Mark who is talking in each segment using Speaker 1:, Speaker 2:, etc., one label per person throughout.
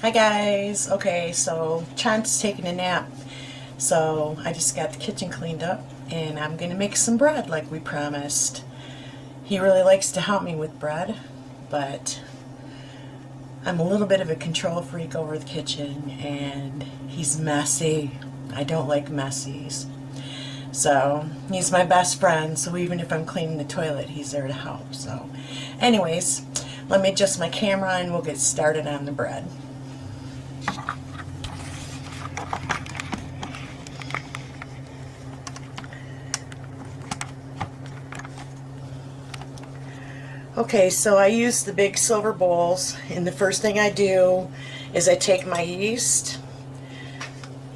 Speaker 1: Hi guys. Okay, so Chance taking a nap. So I just got the kitchen cleaned up and I'm gonna make some bread like we promised. He really likes to help me with bread, but I'm a little bit of a control freak over the kitchen and he's messy. I don't like messies. So he's my best friend, so even if I'm cleaning the toilet, he's there to help. So anyways, let me adjust my camera and we'll get started on the bread. Okay, so I use the big silver bowls, and the first thing I do is I take my yeast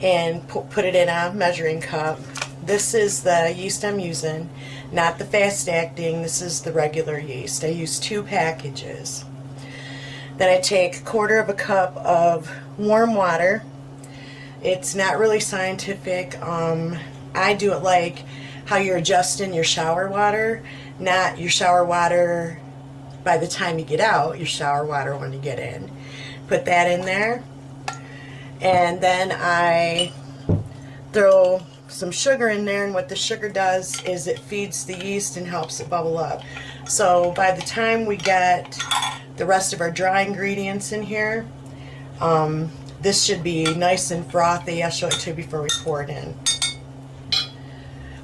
Speaker 1: and put it in a measuring cup. This is the yeast I'm using, not the fast acting, this is the regular yeast. I use 2 packages. Then I take 1/4 of a cup of warm water. It's not really scientific. I do it like how you're adjusting your shower water, not your shower water by the time you get out, your shower water when you get in. Put that in there, and then I throw some sugar in there, and what the sugar does is it feeds the yeast and helps it bubble up. So by the time we get the rest of our dry ingredients in here, this should be nice and frothy. I'll show it to you before we pour it in.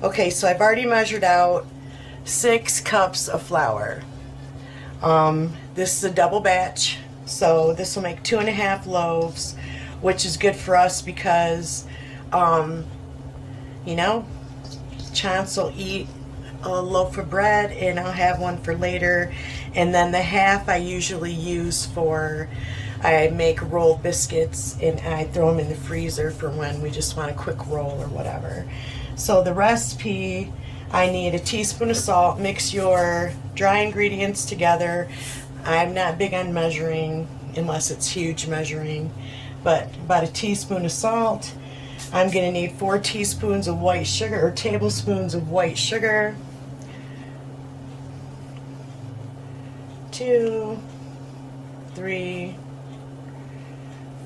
Speaker 1: Okay, so I've already measured out 6 cups of flour. This is a double batch, so this will make 2.5 loaves, which is good for us because, you know, Chance will eat a loaf of bread and I'll have one for later, and then the half I usually use for, I make rolled biscuits and I throw them in the freezer for when we just want a quick roll or whatever. So the recipe, I need a teaspoon of salt. Mix your dry ingredients together. I'm not big on measuring unless it's huge measuring, but about a teaspoon of salt. I'm going to need 4 teaspoons of white sugar, or tablespoons of white sugar. 2, 3,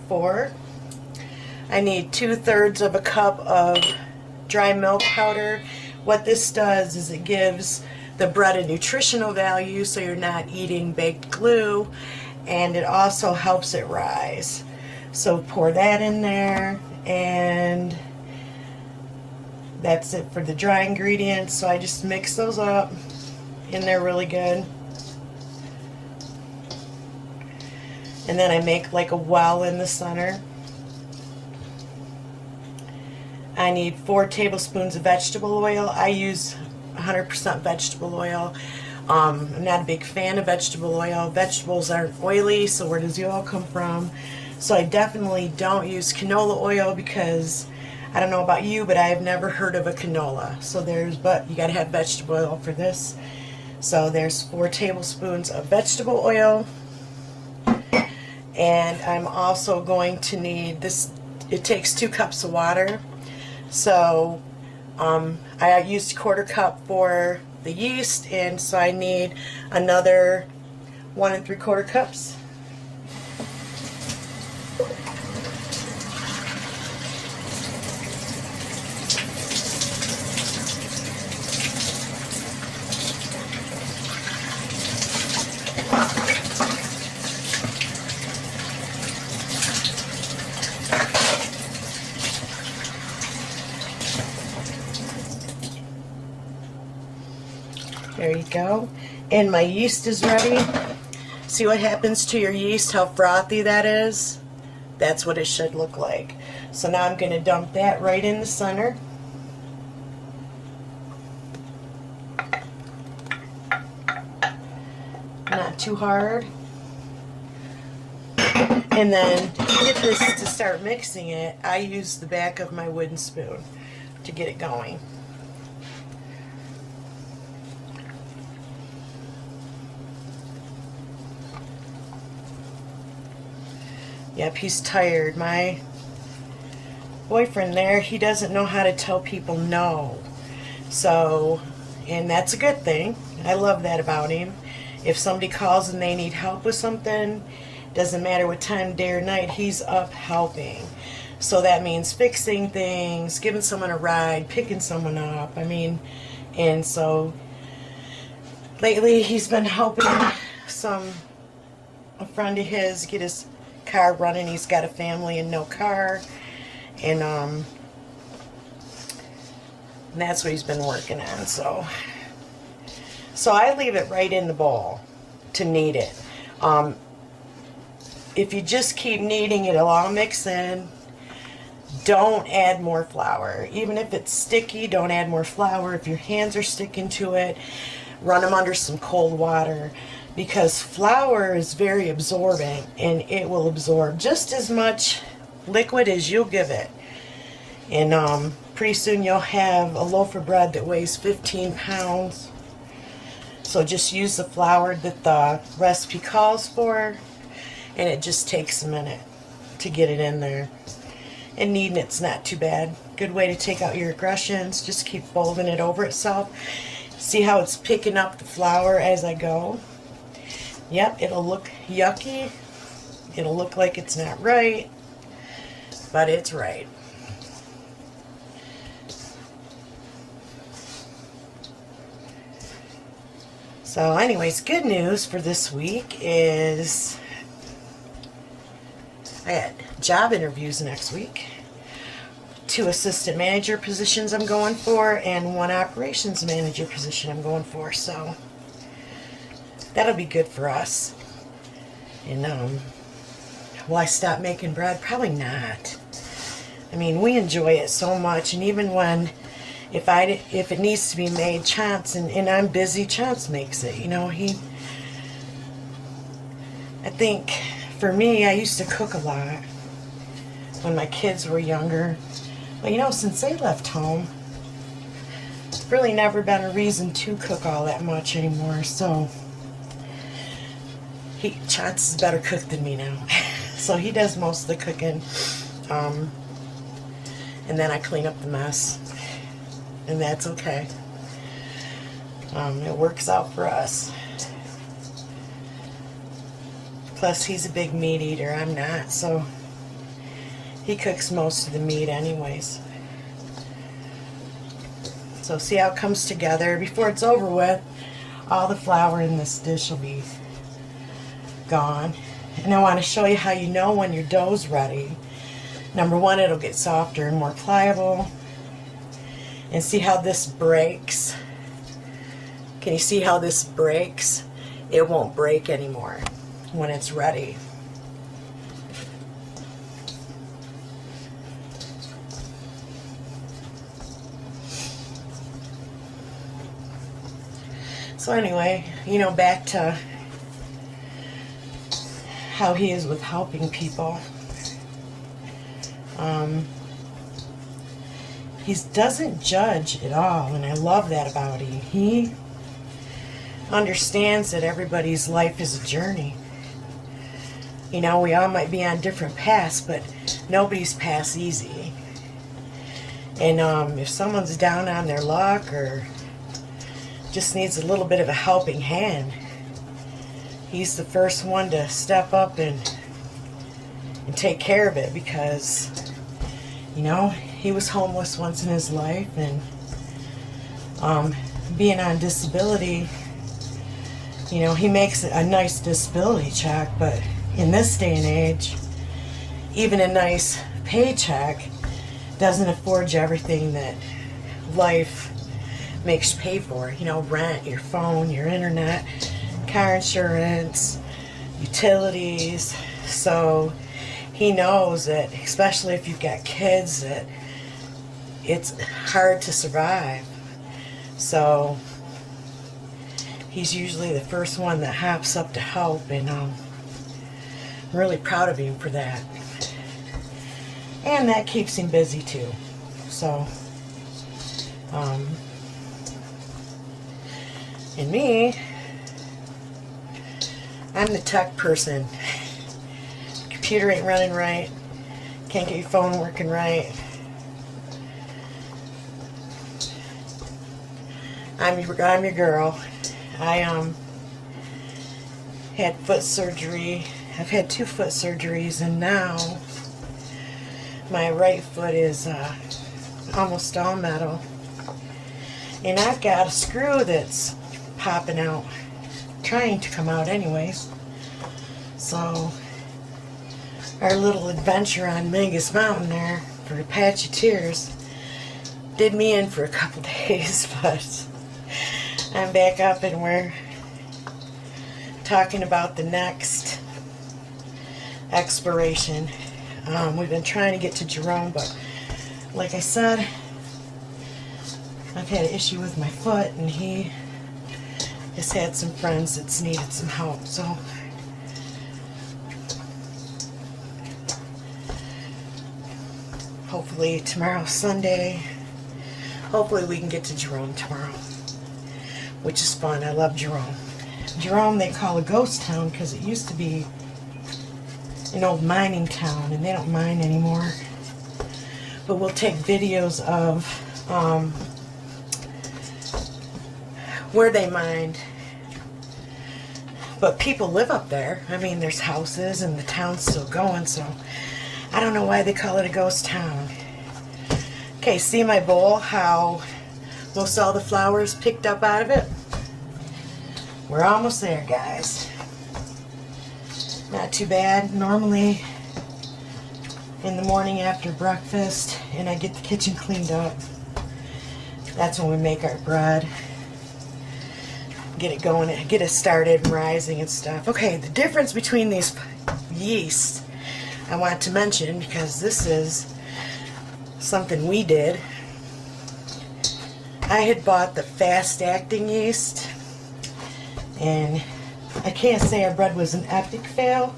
Speaker 1: 4. I need 2/3 of a cup of dry milk powder. What this does is it gives the bread a nutritional value so you're not eating baked glue, and it also helps it rise. So pour that in there, and that's it for the dry ingredients. So I just mix those up in there really good. And then I make like a well in the center. I need 4 tablespoons of vegetable oil. I use 100% vegetable oil. I'm not a big fan of vegetable oil. Vegetables aren't oily, so where does the oil come from? So I definitely don't use canola oil because I don't know about you, but I have never heard of a canola. So but you gotta have vegetable oil for this. So there's 4 tablespoons of vegetable oil. And I'm also going to need this, it takes 2 cups of water. So I used 1/4 cup for the yeast, and so I need another 1 3/4 cups. There you go. And my yeast is ready. See what happens to your yeast, how frothy that is? That's what it should look like. So now I'm going to dump that right in the center. Not too hard. And then to get this to start mixing it, I use the back of my wooden spoon to get it going. Yep, he's tired. My boyfriend there, he doesn't know how to tell people no. So, and that's a good thing. I love that about him. If somebody calls and they need help with something, Doesn't matter what time, day or night, he's up helping. So that means fixing things, giving someone a ride, picking someone up. I mean, and so lately he's been helping a friend of his get his car running. He's got a family and no car, and that's what he's been working on. So I leave it right in the bowl to knead it. If you just keep kneading it, it'll all mix in. Don't add more flour. Even if it's sticky, don't add more flour. If your hands are sticking to it, run them under some cold water, because flour is very absorbent and it will absorb just as much liquid as you'll give it. And pretty soon you'll have a loaf of bread that weighs 15 pounds. So just use the flour that the recipe calls for, and it just takes a minute to get it in there. And kneading it's not too bad. Good way to take out your aggressions. Just keep folding it over itself. See how it's picking up the flour as I go? Yep, it'll look yucky. It'll look like it's not right, but it's right. So anyways, good news for this week is I got job interviews next week. 2 assistant manager positions I'm going for, and 1 operations manager position I'm going for. So that'll be good for us. And will I stop making bread? Probably not. I mean, we enjoy it so much, and even when if it needs to be made, Chance, and I'm busy, Chance makes it. You know, I think for me, I used to cook a lot when my kids were younger. But you know, since they left home, it's really never been a reason to cook all that much anymore. So Chance is a better cook than me now. So he does most of the cooking. And then I clean up the mess. And that's okay. It works out for us. Plus, he's a big meat eater. I'm not, so he cooks most of the meat anyways. So see how it comes together. Before it's over with, all the flour in this dish will be gone. And I want to show you how you know when your dough's ready. Number 1, it'll get softer and more pliable. And see how this breaks? Can you see how this breaks? It won't break anymore when it's ready. So anyway, you know, back to how he is with helping people. He doesn't judge at all, and I love that about him. He understands that everybody's life is a journey. You know, we all might be on different paths, but nobody's path's easy. And if someone's down on their luck or just needs a little bit of a helping hand, he's the first one to step up and take care of it, because, you know, he was homeless once in his life, and being on disability, you know, he makes a nice disability check, but in this day and age, even a nice paycheck doesn't afford you everything that life makes you pay for. You know, rent, your phone, your internet, car insurance, utilities. So he knows that, especially if you've got kids, that it's hard to survive. So he's usually the first one that hops up to help, and I'm really proud of him for that. And that keeps him busy too. So, and me, I'm the tech person. Computer ain't running right. Can't get your phone working right. I'm your girl. I had foot surgery I've had 2 foot surgeries, and now my right foot is almost all metal. And I've got a screw that's popping out, trying to come out anyways. So our little adventure on Mangus Mountain there for Apache Tears did me in for a couple days, but I'm back up and we're talking about the next exploration. We've been trying to get to Jerome, but like I said, I've had an issue with my foot, and he has had some friends that's needed some help. So hopefully tomorrow's Sunday. Hopefully we can get to Jerome tomorrow, which is fun. I love Jerome. Jerome they call a ghost town because it used to be an old mining town, and they don't mine anymore. But we'll take videos of where they mined. But people live up there. I mean, there's houses and the town's still going, so I don't know why they call it a ghost town. Okay, see my bowl, how most all the flowers picked up out of it? We're almost there, guys. Not too bad. Normally in the morning after breakfast and I get the kitchen cleaned up, that's when we make our bread. Get it going, get it started and rising and stuff. Okay, the difference between these yeasts I want to mention, because this is something we did. I had bought the fast-acting yeast, and I can't say our bread was an epic fail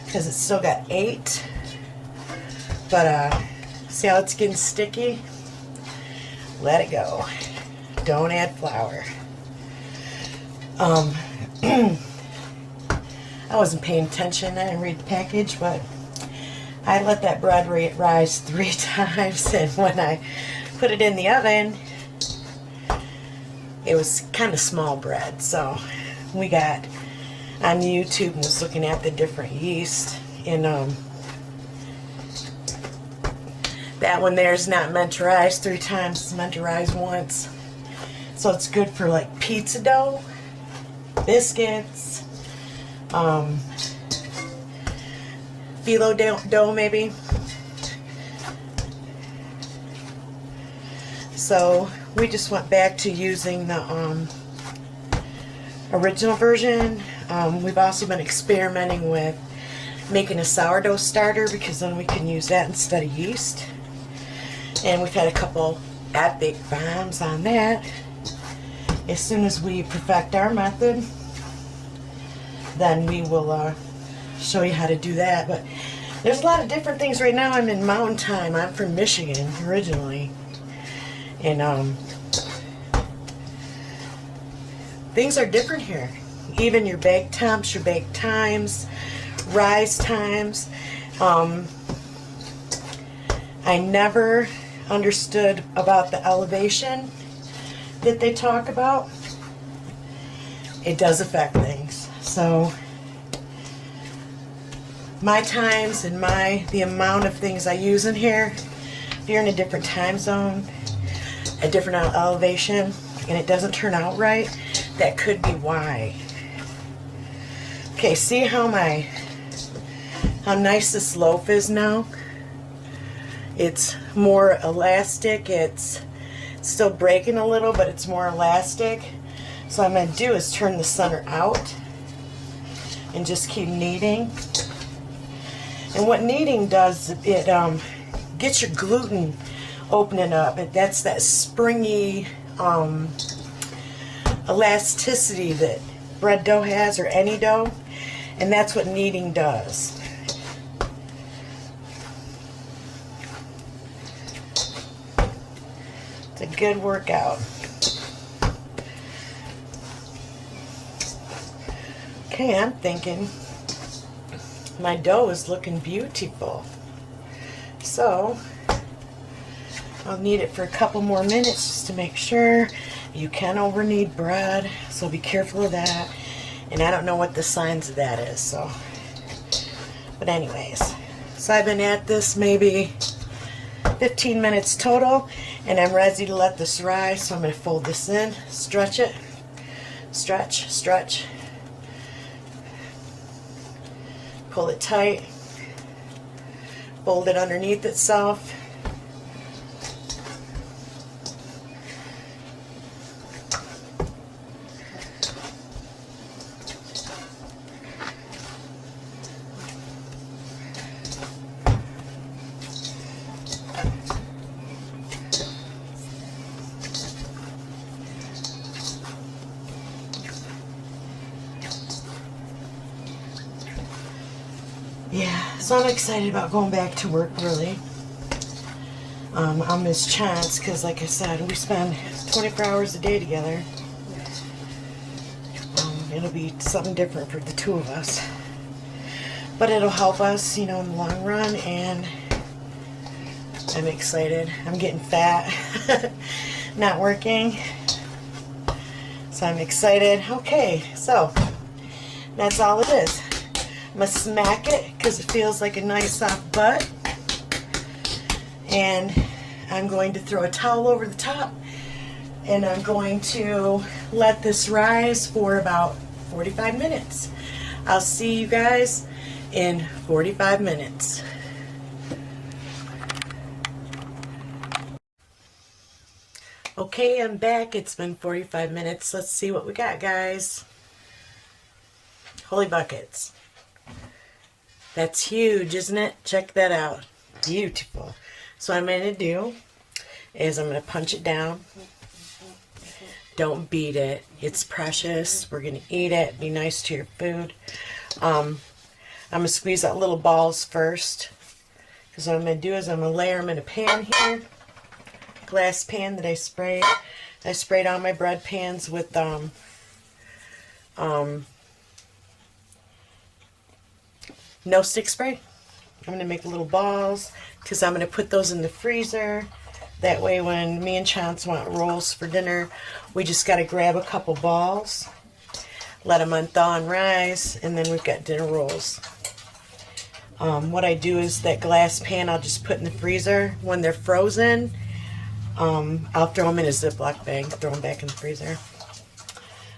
Speaker 1: because it's still got 8. But see how it's getting sticky? Let it go. Don't add flour. I wasn't paying attention. I didn't read the package, but I let that bread rise 3 times, and when I put it in the oven, it was kind of small bread. So we got on YouTube and was looking at the different yeast, and that one there is not meant to rise 3 times, it's meant to rise once. So it's good for like pizza dough, biscuits, phyllo dough maybe. So we just went back to using the original version. We've also been experimenting with making a sourdough starter, because then we can use that instead of yeast. And we've had a couple epic bombs on that. As soon as we perfect our method, then we will show you how to do that. But there's a lot of different things right now. I'm in Mountain Time. I'm from Michigan originally, and things are different here. Even your bake temps, your bake times, rise times. I never understood about the elevation that they talk about. It does affect things. So my times and the amount of things I use in here, if you're in a different time zone, a different elevation, and it doesn't turn out right, that could be why. Okay, see how nice this loaf is now? It's more elastic. It's still breaking a little, but it's more elastic. So what I'm going to do is turn the center out and just keep kneading. And what kneading does, it gets your gluten opening up. That's that springy elasticity that bread dough has, or any dough. And that's what kneading does. It's a good workout. Okay, I'm thinking my dough is looking beautiful. So I'll knead it for a couple more minutes just to make sure. You can over knead bread, so be careful of that. And I don't know what the signs of that is, so But anyways, so I've been at this maybe 15 minutes total, and I'm ready to let this rise. So I'm going to fold this in, stretch it, stretch, stretch, pull it tight, fold it underneath itself. Yeah, so I'm excited about going back to work, really. I'll miss Chance because, like I said, we spend 24 hours a day together. It'll be something different for the two of us. But it'll help us, in the long run, and I'm excited. I'm getting fat, not working. So I'm excited. Okay, so that's all it is. I'm going to smack it because it feels like a nice soft butt. And I'm going to throw a towel over the top. And I'm going to let this rise for about 45 minutes. I'll see you guys in 45 minutes. Okay, I'm back. It's been 45 minutes. Let's see what we got, guys. Holy buckets. That's huge, isn't it? Check that out. Beautiful. So what I'm going to do is I'm going to punch it down. Don't beat it. It's precious. We're going to eat it. Be nice to your food. I'm going to squeeze out little balls first. Because what I'm going to do is I'm going to layer them in a pan here. Glass pan that I sprayed. I sprayed all my bread pans with no stick spray. I'm going to make little balls because I'm going to put those in the freezer. That way when me and Chance want rolls for dinner, we just got to grab a couple balls, let them unthaw and rise, and then we've got dinner rolls. What I do is that glass pan I'll just put in the freezer. When they're frozen, I'll throw them in a Ziploc bag, throw them back in the freezer.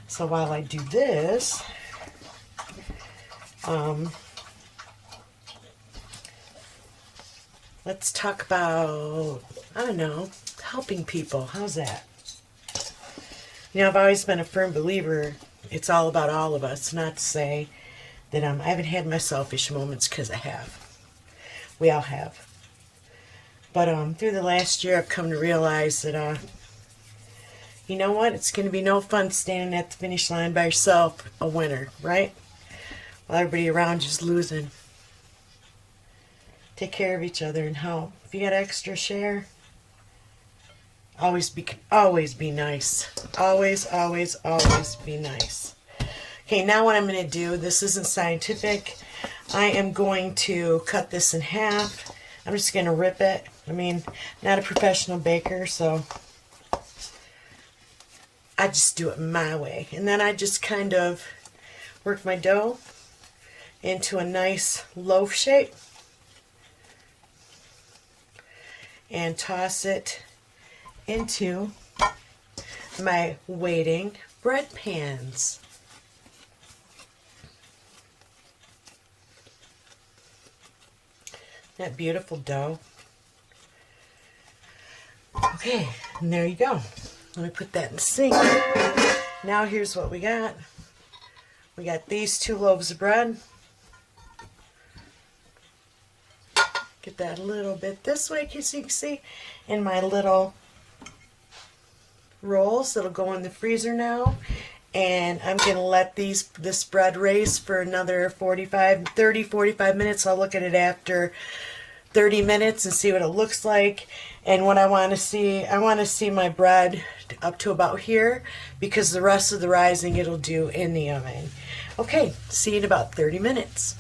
Speaker 1: So while I do this, let's talk about, I don't know, helping people. How's that? I've always been a firm believer it's all about all of us. Not to say that I haven't had my selfish moments, because I have. We all have. But through the last year, I've come to realize that, you know what? It's going to be no fun standing at the finish line by yourself, a winner, right? While everybody around you's losing. Take care of each other and help. If you got extra, share. Always be nice. Always be nice. Okay, now what I'm going to do, this isn't scientific. I am going to cut this in half. I'm just going to rip it. I mean, not a professional baker, so I just do it my way. And then I just kind of work my dough into a nice loaf shape and toss it into my waiting bread pans. That beautiful dough. Okay, and there you go. Let me put that in the sink. Now here's what we got. We got these 2 loaves of bread. Get that a little bit this way, so you can see. And my little rolls that'll go in the freezer now. And I'm going to let this bread raise for another 30, 45 minutes. I'll look at it after 30 minutes and see what it looks like. And what I want to see my bread up to about here, because the rest of the rising it'll do in the oven. Okay, see you in about 30 minutes.